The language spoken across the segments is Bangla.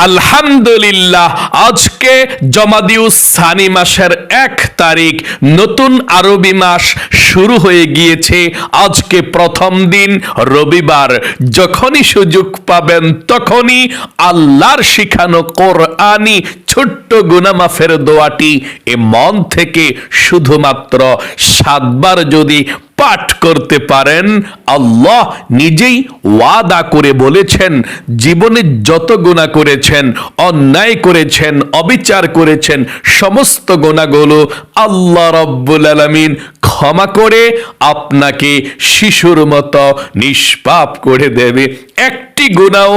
আলহামদুলিল্লাহ, আজকে জমাদিউস সানি মাসের 1 তারিখ, নতুন আরবি মাস শুরু হয়ে গিয়েছে। আজকে প্রথম দিন, রবিবার। যখনই সুযোগ পাবেন তখনই আল্লাহর শিখানো কোরআনি ছোট্ট গুনাহ মাফের দোয়াটি এ মন থেকে শুধুমাত্র 7 বার যদি পাঠ করতে পারেন, আল্লাহ নিজেই ওয়াদা করে বলেছেন, জীবনে যত গুনাহ করেছেন, অন্যায় করেছেন, অবিচার করেছেন, সমস্ত গুনাহগুলো আল্লাহ রাব্বুল আলামিন ক্ষমা করে আপনাকে শিশুর মতো নিষ্পাপ করে দেবে। একটি গুনাহ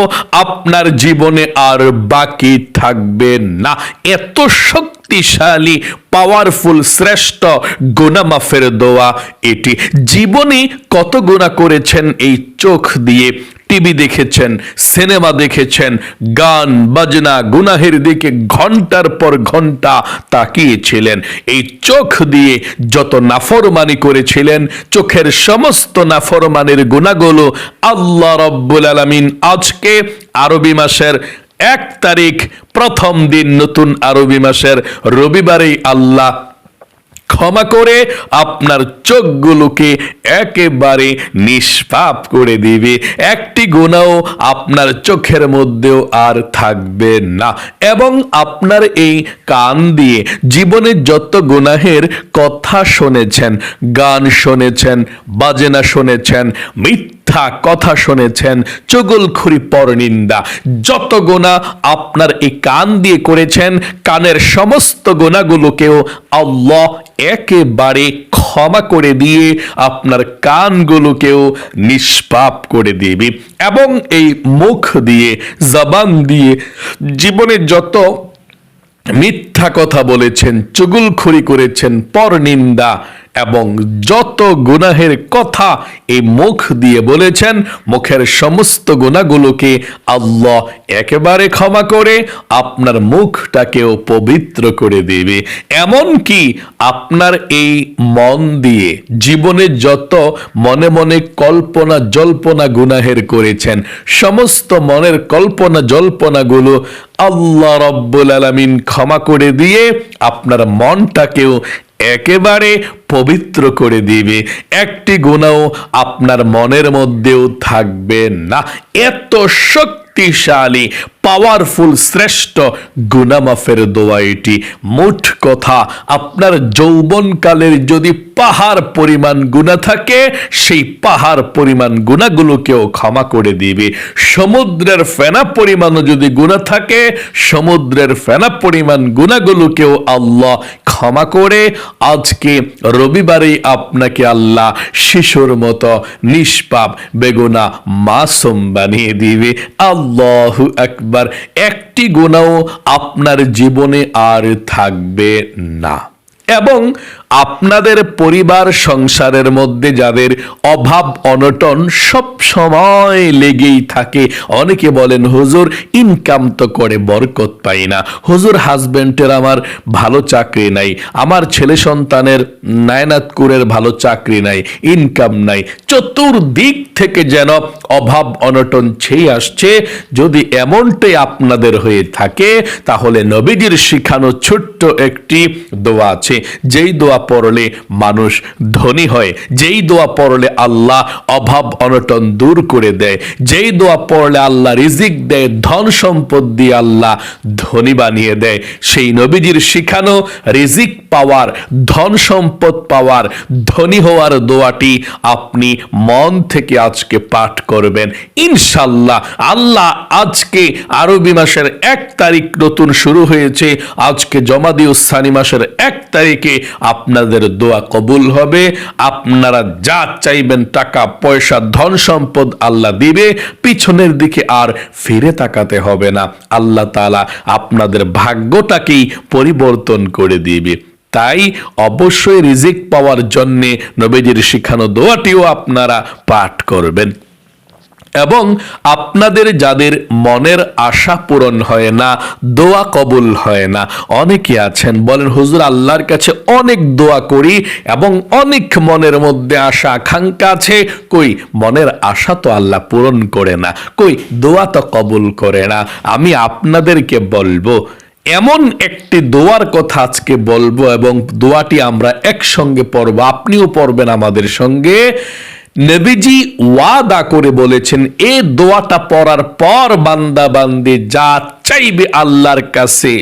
আপনার জীবনে আর বাকি থাকবে না। এত শক্তিশালী, পাওয়ারফুল, শ্রেষ্ঠ গুনাহ মাফের দোয়া এটি। জীবনে কত গুনাহ করেছেন এই চোখ দিয়ে, টিভি দেখেছেন, সিনেমা দেখেছেন, গান বাজনা, গুনাহের দিকে ঘন্টার পর ঘন্টা তাকিয়েছিলেন। এই চোখ দিয়ে যত নাফরমানি করেছিলেন, চোখের সমস্ত নাফরমানির গুনাহগুলো আল্লাহ রাব্বুল আলামিন আজকে আরবি মাসের 1 তারিখ, প্রথম দিন, নতুন আরবি মাসের রবিবারেই আল্লাহ ক্ষমা করে আপনার চোখগুলোকে একেবারে নিষ্পাপ করে দিবে। একটি গুনাহ আপনার চোখের মধ্যেও আর থাকবে না। এবং আপনার এই কান দিয়ে জীবনে যত গুনাহের কথা শুনেছেন, গান শুনেছেন, বাজনা শুনেছেন, মিথ্যা কথা শুনেছেন, চুগলখড়ি, পরনিন্দা, যত গুনাহ আপনার এই কান দিয়ে করেছেন, কানের সমস্ত গুনাহগুলোকেও আল্লাহ একেবারে ক্ষমা করে দিয়ে আপনার কানগুলোকেও নিষ্পাপ করে দিবে। এবং এই মুখ দিয়ে, জবান দিয়ে জীবনে যত মিথ্যা কথা বলেছেন, চুগলখড়ি করেছেন, পরনিন্দা এবং যত গুনাহের কথা এই মুখ দিয়ে বলেছেন, মুখের সমস্ত গুনাহগুলোকে আল্লাহ একেবারে ক্ষমা করে আপনার মুখটাকেও পবিত্র করে দেবে। এমন কি আপনার এই মন দিয়ে জীবনে যত মনে মনে কল্পনা জল্পনা গুনাহের করেছেন, সমস্ত মনের কল্পনা জল্পনাগুলো আল্লাহ রাব্বুল আলামিন ক্ষমা করে দিয়ে আপনার মনটাকেও একেবারে পবিত্র করে দিবে। একটি গুনাহ আপনার মনের মধ্যেও থাকবে না। এত শক্তিশালী, পাওয়ারফুল, শ্রেষ্ঠ গুনাহ মাফের দোয়া এটি। মোট কথা, আপনার যৌবনকালের যদি পাহাড় পরিমাণ গুনাহ থাকে, সেই পাহাড় পরিমাণ গুনাহগুলোকেও ক্ষমা করে দিবে। সমুদ্রের ফেনা পরিমাণও যদি গুনাহ থাকে, সমুদ্রের ফেনা পরিমাণ গুনাহগুলোকেও আল্লাহ ক্ষমা করে আজকে রবিবারে আপনাকে আল্লাহ শিশুর মতো নিষ্পাপ, বেগুনাহ, মাসুম বানিয়ে দিবে। আল্লাহু আকবার। একটি গুনাহ আপনার জীবনে আর থাকবে না। এবং আপনাদের পরিবার সংসারের মধ্যে যাদের অভাব অনটন সব সময় লেগেই থাকে, অনেকে বলেন, হুজুর ইনকাম তো করে বরকত পাই না, হুজুর হাজবেন্ডের আমার ভালো চাকরি নাই, আমার ছেলে সন্তানের নায়নাতকুরের ভালো চাকরি নাই, ইনকাম নাই, চতুর্দিক থেকে যেন অভাব অনটন ছেয়ে আসছে। যদি এমনটাই আপনাদের হয়ে থাকে, তাহলে নবীজির শিখানো ছোট্ট একটি দোয়া আছে, যেই দোয়া পড়লে মানুষ ধনী হয়, যেই দোয়া পড়লে আল্লাহ অভাব অনটন দূর করে দেয়, যেই দোয়া পড়লে আল্লাহ রিজিক দেয়, ধন সম্পদ দিয়ে আল্লাহ ধনী বানিয়ে দেয়, সেই নবীজির শিখানো রিজিক পাওয়ার, ধন সম্পদ পাওয়ার, ধনী হওয়ার দোয়াটি আপনি মন থেকে আজকে পাঠ করবেন ইনশাআল্লাহ। আল্লাহ আজকে আরবি মাসের 1 তারিখ নতুন শুরু হয়েছে, আজকে জমাদিউস সানি মাসের 1 তারিখে আপনাদের দোয়া কবুল হবে। আপনারা যা চাইবেন, টাকা পয়সা, ধন সম্পদ আল্লাহ দিবে, পিছনের দিকে আর ফিরে তাকাতে হবে না। আল্লাহ তাআলা আপনাদের ভাগ্যটাকেই পরিবর্তন করে দিবে। তাই অবশ্যই রিজিক পাওয়ার জন্যে নবীজির শিখানো দোয়াটিও আপনারা পাঠ করবেন। এবং আপনাদের যাদের মনের আশা পূরণ হয় না, দোয়া কবুল হয় না, অনেকে আছেন বলেন হুজুর আল্লাহর কাছে অনেক দোয়া করি এবং অনেক মনের মধ্যে আশা আকাঙ্ক্ষা আছে, কই মনের আশা তো আল্লাহ পূরণ করে না, কই দোয়া তো কবুল করে না। আমি আপনাদেরকে বলবো এমন একটি দোয়ার কথা আজকে বলবো এবং দোয়াটি আমরা একসঙ্গে পড়ব, আপনিও পড়বেন আমাদের সঙ্গে। নবীজি ওয়াদা করে বলেছেন এই দোয়াটা পড়ার পর বান্দা বান্দি যা চাইবে আল্লাহর কাছে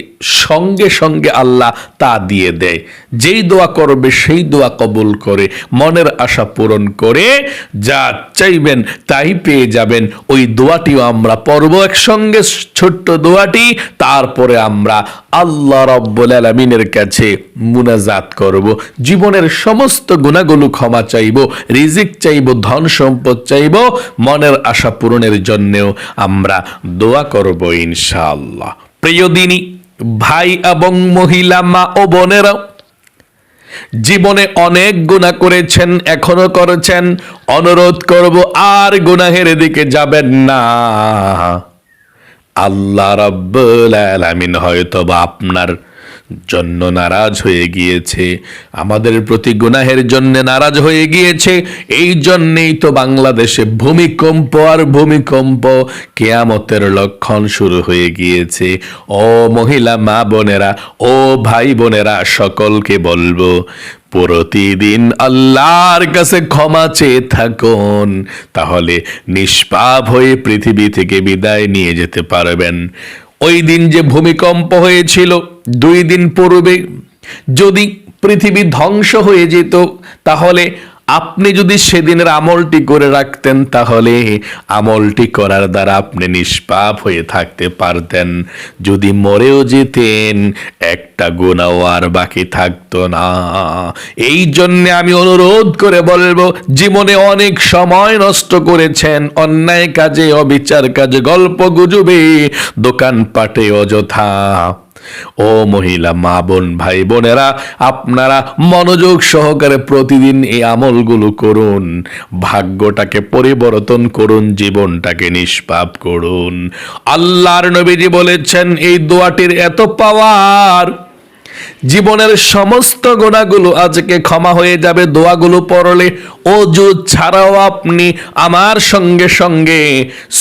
সঙ্গে সঙ্গে আল্লাহ তা দিয়ে দেয়। যেই দোয়া করবে সেই দোয়া কবুল করে, মনের আশা পূরণ করে, যা চাইবেন তাই পেয়ে যাবেন। ওই দোয়াটিও আমরা পড়ব একসঙ্গে, ছোট্ট দোয়াটি। তারপরে আমরা আল্লাহ রাব্বুল আলামিনের কাছে মুনাজাত করব, জীবনের সমস্ত গুনাহগুলো ক্ষমা চাইব, রিজিক চাইব, ধন সম্পদ চাইব, মনের আশা পূরণের জন্যও আমরা দোয়া করব ইনশাআল্লাহ। প্রিয় দিনী ভাই এবং মহিলা, মা ও বোনেরা, জীবনে অনেক গুনাহ করেছেন, এখনো করেছেন, অনুরোধ করব আর গুনাহের দিকে যাবেন না। আল্লাহ রাব্বুল আলামিন হয়তোবা আপনার জন্য নারাজ হয়ে গিয়েছে, আমাদের প্রতি গুনাহের জন্য নারাজ হয়ে গিয়েছে। এই জন্যেই তো বাংলাদেশে ভূমিকম্প আর ভূমিকম্প, কিয়ামতের লক্ষণ শুরু হয়ে গিয়েছে। ও মহিলা, মা বোনেরা, ও ভাই বোনেরা, সকলকে বলবো প্রতিদিন আল্লাহর কাছে ক্ষমা চেয়ে থাকুন, তাহলে নিষ্পাপ হয়ে পৃথিবী থেকে বিদায় নিয়ে যেতে পারবেন। ওই দিন যে ভূমিকম্প হয়েছিল 2 দিন পূর্বে, যদি পৃথিবী ধ্বংস হয়ে যেত, তাহলে আপনি যদি সেদিনের আমলটি করে রাখতেন, তাহলে আমলটি করার দ্বারা আপনি নিষ্পাপ হয়ে থাকতে পারতেন। যদি মরেও যেতেন, একটা গুনাহ আর বাকি থাকতো না। এই জন্য আমি অনুরোধ করে বলবো, জীবনে অনেক সময় নষ্ট করেছেন অন্যায় কাজে, অবিচার কাজে, গল্প গুজবে, দোকানপাটে অযথা। ও মহিলা, মা বোন, ভাই বোনেরা, আপনারা মনোযোগ সহকারে প্রতিদিন এই আমলগুলো করুন, ভাগ্যটাকে পরিবর্তন করুন, জীবনটাকে নিষ্পাপ করুন। আল্লাহর নবীজি বলেছেন এই দোয়াটির এত পাওয়ার, জীবনের সমস্ত গুনাহগুলো আজকে ক্ষমা হয়ে যাবে দোয়াগুলো পড়লে। ওযু ছাড়াও আপনি আমার সঙ্গে সঙ্গে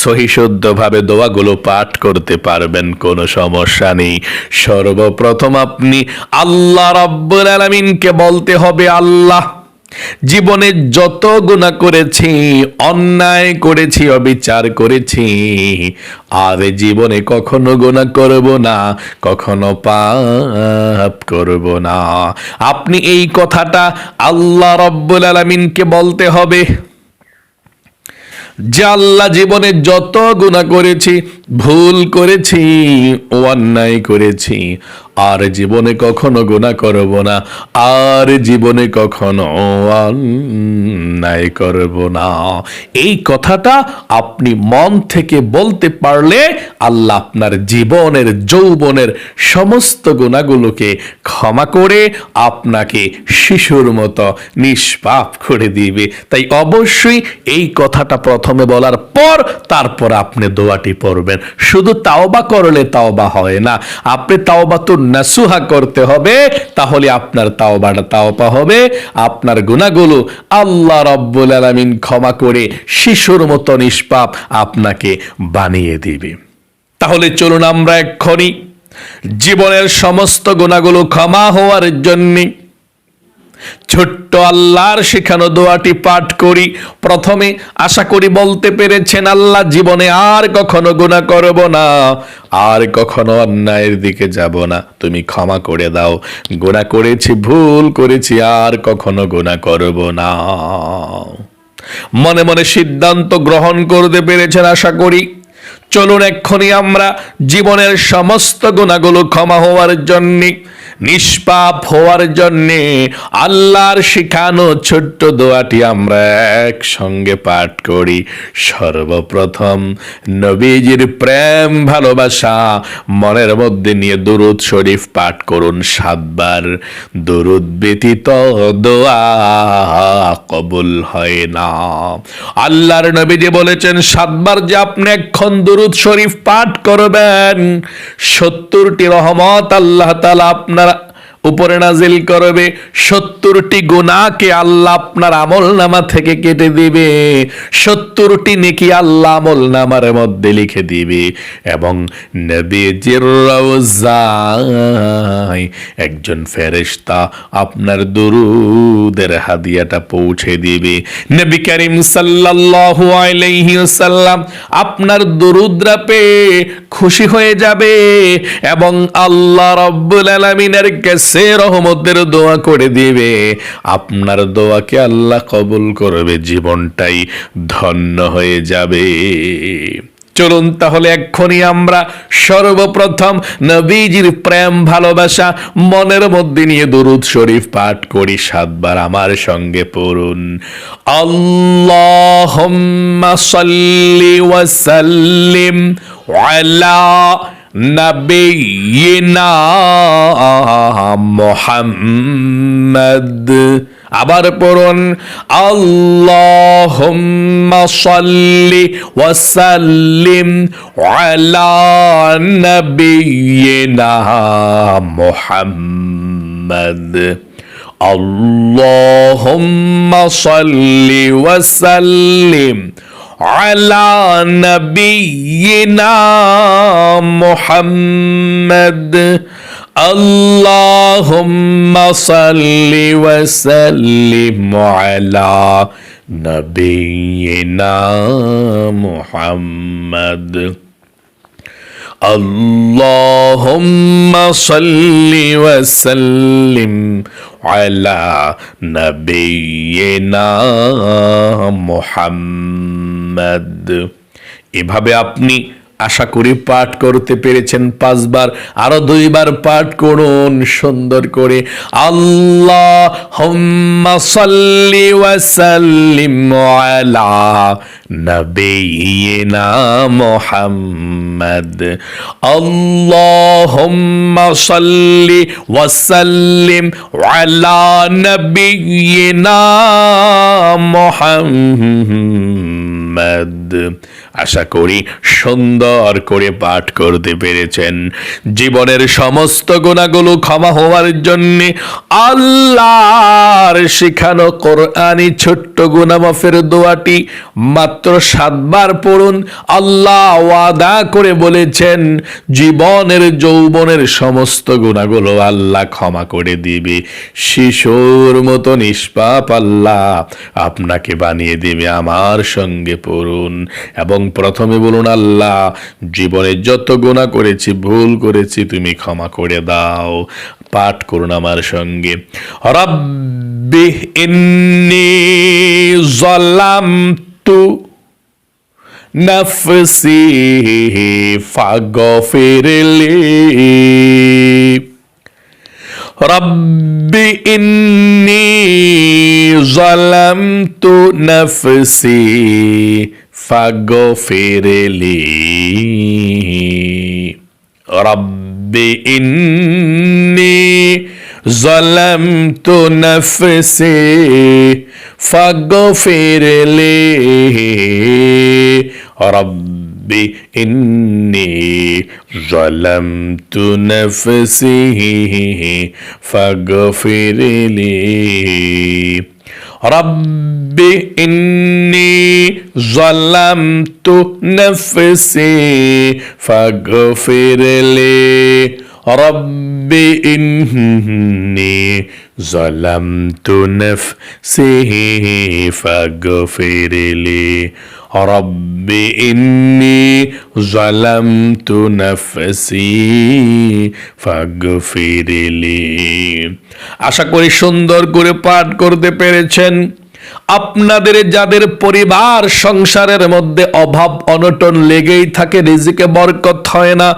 সহিশুদ্ধভাবে দোয়াগুলো পাঠ করতে পারবেন, কোনো সমস্যা নেই। সর্বপ্রথম আপনি আল্লাহ রাব্বুল আলামিনকে বলতে হবে, আল্লাহ জীবনে যত গুনাহ করেছি, অন্যায় করেছি, অবিচার করেছি, আর জীবনে কখনো গুনাহ করব না, কখনো পাপ করব না। আপনি এই কথাটা আল্লাহ রাব্বুল আলামিনকে বলতে হবে যে আল্লাহ জীবনে যত গুনাহ করেছি, ভুল করেছি, অন্যায় করেছি, আর জীবনে কখনো গুনাহ করব না, আর জীবনে কখনো অন্যায় করব না। এই কথাটা আপনি মন থেকে বলতে পারলে আল্লাহ আপনার জীবনের যৌবনের সমস্ত গুনাহগুলোকে ক্ষমা করে আপনাকে শিশুর মতো নিষ্পাপ করে দিবে। তাই অবশ্যই এই কথাটা প্রথমে বলার পর তারপর আপনি দোয়াটি পড়বেন। শুধু তাওবা করলে তাওবা হয় না, আপনি তাওবাতুন নাসুহা করতে হবে, তাহলে আপনার তাওবাটা তাওবা হবে, আপনার গুনাহগুলো আল্লাহ রাব্বুল আলামিন ক্ষমা করে শিশুর মতো নিষ্পাপ আপনাকে বানিয়ে দিবে। তাহলে চলুন আমরা এক্ষুনি জীবনের সমস্ত গুনাহগুলো ক্ষমা হওয়ার জন্য ছোট্ট আল্লাহর শেখানো দোয়াটি পাঠ করি। প্রথমে আশা করি বলতে পেরেছেন, আল্লাহ জীবনে আর কখনো গুনাহ করব না, আর কখনো অন্যায়ের দিকে যাব না, তুমি ক্ষমা করে দাও, গুনাহ করেছি, ভুল করেছি, আর কখনো গুনাহ করব না। মনে মনে সিদ্ধান্ত গ্রহণ করতে পেরেছেন আশা করি। চলুন এক্ষুনি আমরা জীবনের সমস্ত গুনাহগুলো ক্ষমা হওয়ার জন্যে, নিষ্পাপ হওয়ার জন্যে আল্লাহর শিখানো ছোট্ট দোয়াটি আমরা একসঙ্গে পাঠ করি। সর্বপ্রথম নবীজির প্রেম ভালোবাসা মনের মধ্যে নিয়ে দুরূদ শরীফ পাঠ করুন 7 বার। দুরূদ ব্যতীত দোয়া কবুল হয় না। আল্লাহর নবীজি বলেছেন 7 বার যে আপনি এখন দুরূদ শরীফ পাঠ করবেন, 70টি রহমত আল্লাহ তাআলা আপনার উপরে নাজিল করবে, 70টি গুনাহকে আল্লাহ আপনার আমলনামা থেকে কেটে দিবে, 70টি নেকি আল্লাহ আমলনামার মধ্যে লিখে দিবে এবং নবীজির রওজায় একজন ফেরেশতা আপনার দুরূদের হাদিয়াটা পৌঁছে দিবে। নবী করিম সাল্লাল্লাহু আলাইহি ওয়াসাল্লাম আপনার দুরূদরা পেয়ে খুশি হয়ে যাবে এবং আল্লাহ রাব্বুল আলামিনের কাছে রহমতের দোয়া করে দিবে। আপনার দোয়াকে আল্লাহ কবুল করবে, জীবনটাই ধন্য হয়ে যাবে। চলুন তাহলে এক্ষুনি আমরা সর্বপ্রথম নবীজির প্রেম ভালোবাসা মনের মধ্যে নিয়ে দুরূদ শরীফ পাঠ করি 7 বার। আমার সঙ্গে পড়ুন। আল্লাহুম্মা সাল্লি ওয়া সাল্লিম আলা নবিয়িনা মুহাম্মদ। আবার পড়ুন। আল্লাহুম্মা সাল্লি ওয়া সাল্লিম আলা নবিয়িনা মুহাম্মদ। আল্লাহুম্মা সাল্লি ওয়া সাল্লিম আলা নবিয়িনা মুহাম্মদ। আল্লাহুম্মা সাল্লি ওয়া সাল্লিম আলা নবিয়িনা মুহাম্মদ। আল্লাহুম্মা সাল্লি ওয়া সাল্লিম আলা নবিয়িনা মুহাম্মদ। এভাবে আপনি আশা করি পাঠ করতে পেরেছেন 5 বার। আরো 2 বার পাঠ করুন সুন্দর করে। আল্লাহুম্মা সাল্লি ওয়া সাল্লিম আলা নবিয়িনা মুহাম্মদ। আল্লাহুম্মা সাল্লি ওয়া সাল্লিম আলা নবিয়িনা মুহাম্মদ। আশা করি সুন্দর করে পাঠ করতে পেরেছেন। জীবনের সমস্ত গুনাহগুলো ক্ষমা হওয়ার জন্য আল্লাহর শিখানো কোরআনি ছোট্ট গুনাহ মাফের দোয়াটি মাত্র 7 বার পড়ুন। আল্লাহ ওয়াদা করে বলেছেন জীবনের যৌবনের সমস্ত গুনাহগুলো আল্লাহ ক্ষমা করে দিবে। শিশুর মতো নিষ্পাপ আল্লাহ আপনাকে বানিয়ে দিবে। আমার সঙ্গে পড়ুন এবং প্রথমে বলুন, আল্লাহ জীবনে যত গুনাহ করেছি, ভুল করেছি, তুমি ক্ষমা করে দাও। পাঠ করুন আমার সঙ্গে। রব্বি ইন্নী যালামতু নাফসি ফাগফিরলি। রব্বি ইন্নী যালামতু নাফসি ফাগফিরলি। রব্বি ইন্নী যালামতু নাফসি ফাগফিরলি। রব্বি ইন্নী যালামতু নাফসি ফাগফিরলি। রব্বি ইন্নী যালামতু নাফসি ফাগফিরলি। রব্বি ইন্নী যালামতু নাফসি ফাগফিরলি। রব্বি ইন্নী যালামতু নাফসি ফাগফিরলি। আশা করি সুন্দর করে পাঠ করতে পেরেছেন। আপনাদের যাদের পরিবার সংসারের মধ্যে অভাব অনটন লেগেই থাকে, রিজিকে বরকত হয় না,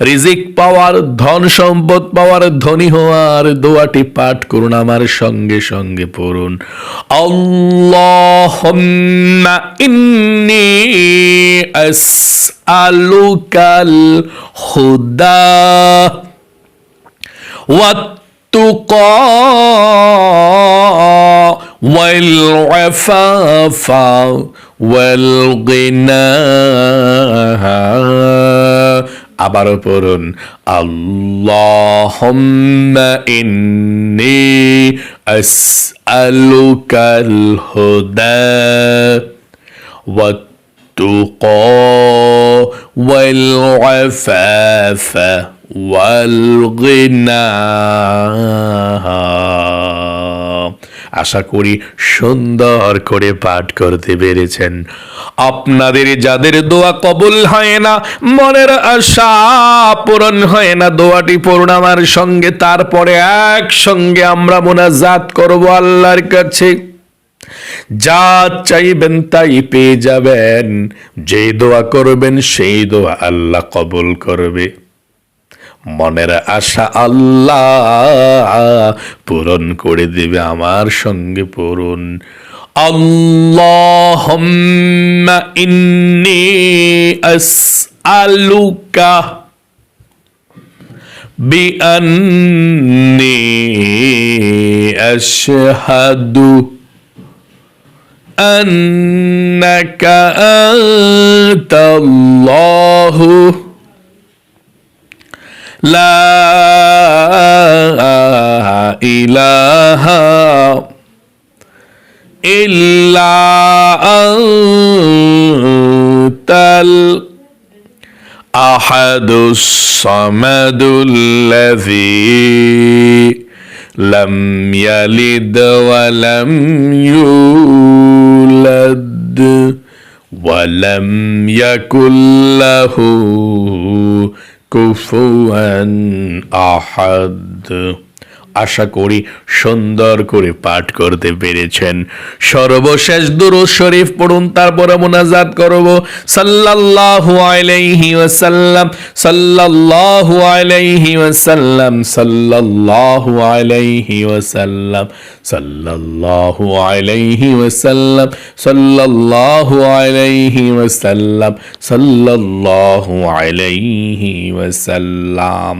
রিজিক পাওয়ার, ধন সম্পদ পাওয়ার, ধনী হওয়ার দোয়াটি পাঠ করুন, আমার সঙ্গে সঙ্গে পড়ুন। আল্লাহুম্মা ইন্নী আসআলুকাল হুদা والتقى والعفاف والغنى। আবারও পড়ুন, আল্লাহুম্মা ইন্নী আসআলুকাল হুদা والتقى والعفاف والغنى। আশা করি সুন্দর করে পাঠ করতে পেরেছেন। আপনাদের যাদের দোয়া কবুল হয় না, মনের আশা পূরণ হয় না, দোয়াটি পড়ুন আমার সঙ্গে, তারপরে একসঙ্গে আমরা মুনাজাত করব আল্লাহর কাছে। যা চাইবেন তাই পেয়ে যাবেন, যে দোয়া করবেন সেই দোয়া আল্লাহ কবুল করবে। মনের আশা আল্লাহ পূরণ করে দেবে। আমার সঙ্গে পড়ুন, আল্লাহুম্মা ইন্নী আসআলুকা বিআন্নী আশহাদু আন্নাকা আনতাল্লাহু লা ইলাহা ইল্লা আনতাল আহাদুস সামাদুল্লাযী লাম ইয়ালিদ ওয়া লাম ইউলাদ ওয়া লাম ইয়াকুল লাহু কুফুয়ান আহাদ। আশা করি সুন্দর করে পাঠ করতে পেরেছেন। সর্বশেষ দুরূদ শরীফ পড়ুন, তারপরে মুনাজাত করব। সাল্লাল্লাহু আলাইহি ওয়াসাল্লাম, সাল্লাল্লাহু আলাইহি ওয়াসাল্লাম, সাল্লাল্লাহু আলাইহি ওয়াসাল্লাম, সাল্লাল্লাহু আলাইহি ওয়াসাল্লাম, সাল্লাল্লাহু আলাইহি ওয়াসাল্লাম, সাল্লাল্লাহু আলাইহি ওয়াসাল্লাম।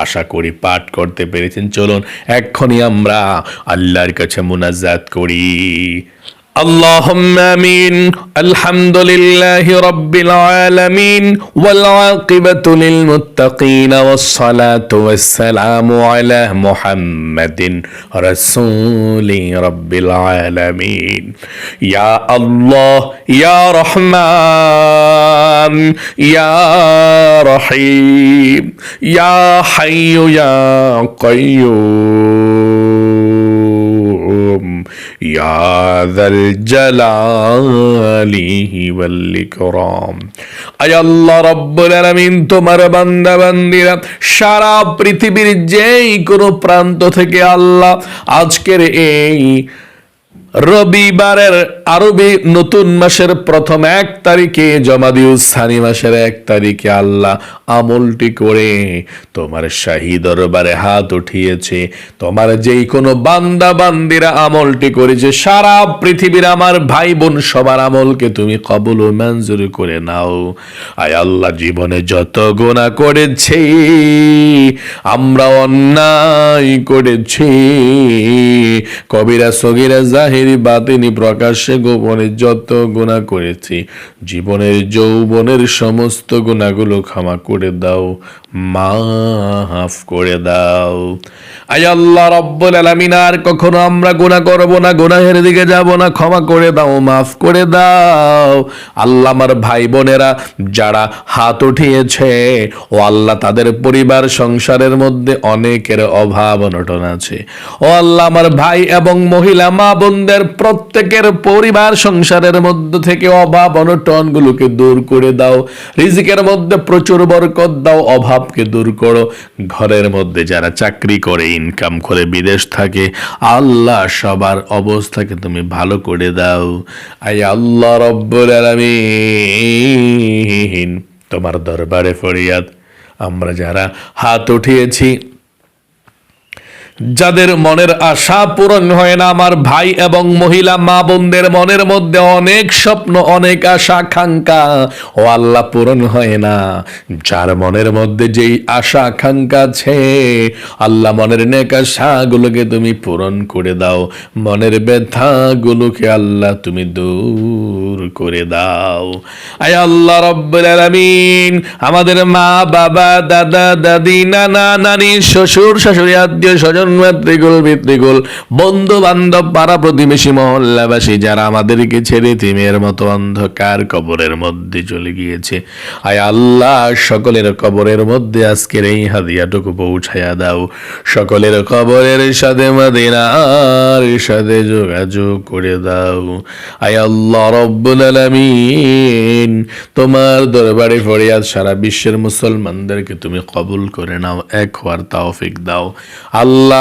আশা করি পাঠ করতে পেরেছেন। চলুন এক্ষুনি আমরা আল্লাহর কাছে মুনাজাত করি। اللهم آمين. الحمد لله رب العالمين والعاقبة للمتقين والصلاة والسلام على محمد رسول رب العالمين. يا الله يا رحمن يا رحيم يا حي يا قيوم يا ذا الجلال والإكرام। আয় আল্লাহ রব্বুল আলামিন, তোমার বান্দা বান্দিরা সারা পৃথিবীর যেই কোনো প্রান্ত থেকে আল্লাহ আজকের এই রবিবারের আরবি নতুন মাসের প্রথম 1 তারিখে জমাদিউস সানি মাসের 1 তারিখে আল্লাহ আমলটি করে তোমার শাহী দরবারে হাত উঠিয়েছে, তোমার যেই কোনো বান্দা বান্দিরা আমলটি করেছে, সারা পৃথিবীর আমার ভাই বোন সবার আমলকে তুমি কবুল ও মঞ্জুর করে নাও। আয় আল্লাহ, জীবনে যত গুনাহ করেছি, আমরা অন্যায় করেছি, কবিরা সগীরা জাহিরি বাতিনি প্রকাশ্যে গোপনে যত গুনাহ করেছি, জীবনের যৌবনের সমস্ত গুনাহগুলো ক্ষমা করে দাও, মাফ করে দাও। আয় আল্লাহ রব্বুল আলামিন, আর কখনো আমরা গুনাহ করব না, গুনাহের দিকে যাব না, ক্ষমা করে দাও, মাফ করে দাও। আল্লাহ, আমার ভাই বোনেরা যারা হাত উঠিয়েছে, ও আল্লাহ, তাদের পরিবার সংসারের মধ্যে অনেকের অভাব অনটন আছে। ও আল্লাহ, আমার ভাই এবং মহিলা মা বোনদের আমাদের প্রত্যেকের পরিবার সংসারের মধ্যে থেকে অভাব অনটন গুলোকে দূর করে দাও, রিজিকের মধ্যে প্রচুর বরকত দাও, অভাবকে দূর করো। ঘরের মধ্যে যারা চাকরি করে ইনকাম করে বিদেশ থাকে, আল্লাহ সবার অবস্থাকে তুমি ভালো করে দাও। আয় আল্লাহ রব্বুল আলামিন, তোমার দরবারে ফরিয়াদ, আমরা যারা হাত উঠিয়েছি, যাদের মনের আশা পূরণ হয় না, আমার ভাই এবং মহিলা মা বোনদের মনের মধ্যে অনেক স্বপ্ন, অনেক আশা আকাঙ্ক্ষা, ও আল্লাহ পূরণ হয় না। যার মনের মধ্যে যেই আশা আকাঙ্ক্ষা আছে, আল্লাহ মনের নেক আশাগুলোকে তুমি পূরণ করে দাও, মনের ব্যথাগুলোকে আল্লাহ তুমি দূর করে দাও। আয় আল্লাহ রব্বুল আলামিন, আমাদের মা বাবা দাদা দাদি নানা নানি শ্বশুর শাশুড়ি আত্মীয় স্বজন মাতৃকুল পিতৃকুল বন্ধু বান্ধব পাড়া প্রতিবেশী মহল্লাবাসী যারা আমাদেরকে ছেড়ে তিমের মতো অন্ধকার কবরের মধ্যে চলে গিয়েছে, আয় আল্লাহ সকলের কবরের মধ্যে আজকের এই হাদিয়াটুকু পৌঁছায়া দাও, সকলের কবরের সাথে মদিনার সাথে যোগাযোগ করে দাও। আয় আল্লাহ রব্বুল আলামিন, তোমার দরবারে ফরিয়াদ, সারা বিশ্বের মুসলমানদেরকে তুমি কবুল করে নাও, এক হওয়ার তৌফিক দাও। আল্লাহ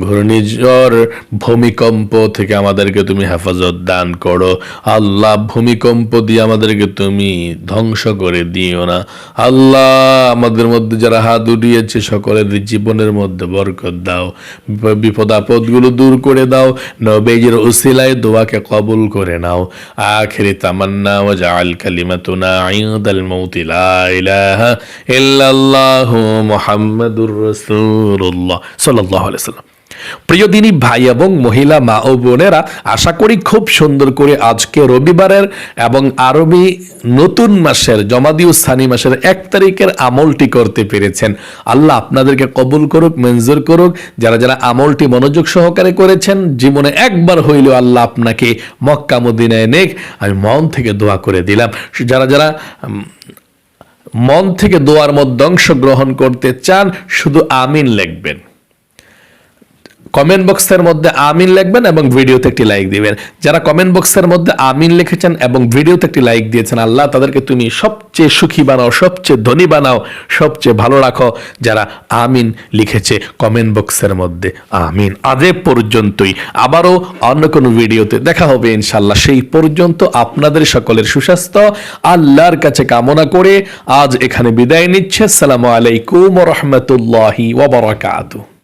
ঘূর্ণিঝড় ভূমিকম্প থেকে আমাদেরকে তুমি হেফাজত দান করো। আল্লাহ ভূমিকম্প দিয়ে আমাদেরকে তুমি ধ্বংস করে দিও না। আল্লাহ আমাদের মধ্যে যারা হাত উঠিয়েছে সকলের জীবনের মধ্যে বরকত দাও, বিপদ আপদগুলো দূর করে দাও, নবীজির উসিলায় দোয়াকে কবুল করে নাও। আখিরি তামান্না ওয়া জাআল কালিমাতুনা ইনদাল মাউতি লা ইলাহা ইল্লাল্লাহু মুহাম্মাদুর রাসূলুল্লাহ সাল্লাল্লাহু আলাইহি ওয়াসাল্লাম। প্রিয় দিনী ভাই এবং মহিলা মা ও বোনেরা, আশা করি খুব সুন্দর করে আজকে রবিবারের এবং আরবি নতুন মাসের জমাদিউ সানি মাসের 1 তারিখের আমলটি করতে পেরেছেন। আল্লাহ আপনাদেরকে কবুল করুক, মঞ্জুর করুক। যারা যারা আমলটি মনোযোগ সহকারে করেছেন, জীবনে একবার হইলেও আল্লাহ আপনাকে মক্কা মদিনায় নেক, আমি মন থেকে দোয়া করে দিলাম। যারা যারা মন থেকে দোয়ার মধ্যে অংশগ্রহণ করতে চান, শুধু আমিন লিখবেন, কমেন্ট বক্সের মধ্যে আমিন লিখবেন এবং ভিডিওতে একটি লাইক দিবেন। যারা কমেন্ট বক্সের মধ্যে আমিন লিখেছেন এবং ভিডিওতে একটি লাইক দিয়েছেন, আল্লাহ তাদেরকে তুমি সবচেয়ে সুখী বানাও, সবচেয়ে ধনী বানাও, সবচেয়ে ভালো রাখো। যারা আমিন লিখেছে কমেন্ট বক্সের মধ্যে আমিন। আজ পর্যন্তই, আবারও অন্য কোনো ভিডিওতে দেখা হবে ইনশাআল্লাহ। সেই পর্যন্ত আপনাদের সকলের সুস্বাস্থ্য আল্লাহর কাছে কামনা করে আজ এখানে বিদায় নিচ্ছে। আসসালামু আলাইকুম ওয়া রাহমাতুল্লাহি ওয়া বারাকাতুহু।